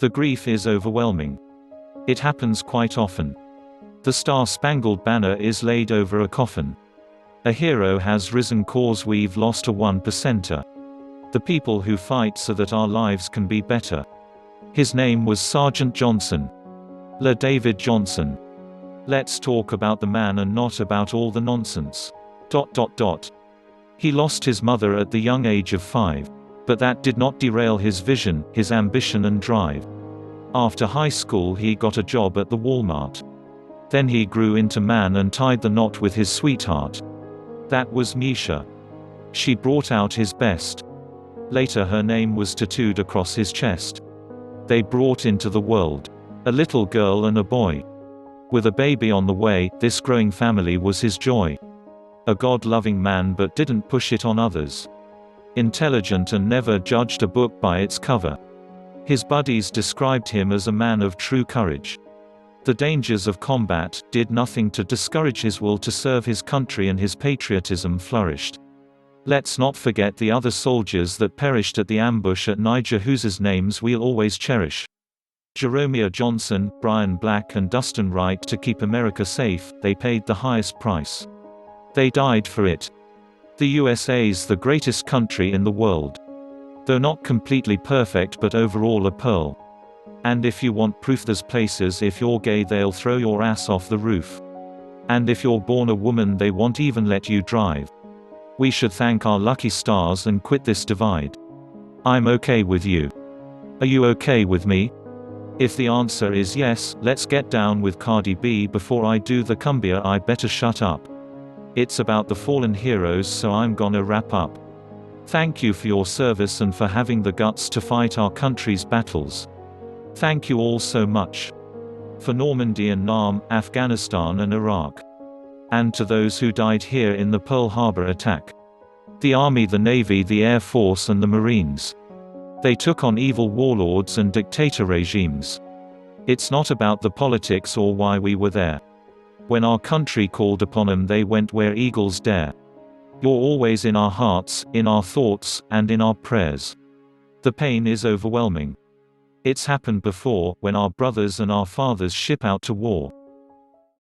The grief is overwhelming. It happens quite often. The Star Spangled Banner is laid over a coffin. A hero has risen cause we've lost a 1%er. The people who fight so that our lives can be better. His name was Sergeant Johnson. David Johnson. Let's talk about the man and not about all the nonsense. ... He lost his mother at the young age of 5. But that did not derail his vision, his ambition and drive. After high school he got a job at the Wallmart. Then he grew into man and tied the knot with his sweetheart. That was Myeesha. She brought out his best. Later her name was tattooed across his chest. They brought into the world a little girl and a boy. With a baby on the way, this growing family was his joy. A God-loving man but didn't push it on others. Intelligent and never judged a book by its cover. His buddies described him as a man of true courage. The dangers of combat did nothing to discourage his will to serve his country, and his patriotism flourished. Let's not forget the other soldiers that perished at the ambush at Niger, whose names we'll always cherish. Jeremiah Johnson, Brian Black and Dustin Wright. To keep America safe, they paid the highest price. They died for it. The USA's the greatest country in the world. Though not completely perfect but overall a pearl. And if you want proof, there's places if you're gay they'll throw your ass off the roof. And if you're born a woman they won't even let you drive. We should thank our lucky stars and quit this divide. I'm okay with you. Are you okay with me? If the answer is yes, let's get down with Cardi B. Before I do the cumbia I better shut up. It's about the fallen heroes, so I'm gonna wrap up. Thank you for your service and for having the guts to fight our country's battles. Thank you all so much. For Normandy and Nam, Afghanistan and Iraq. And to those who died here in the Pearl Harbor attack. The Army, the Navy, the Air Force and the Marines. They took on evil warlords and dictator regimes. It's not about the politics or why we were there. When our country called upon them they went where eagles dare. You're always in our hearts, in our thoughts, and in our prayers. The pain is overwhelming. It's happened before, when our brothers and our fathers ship out to war.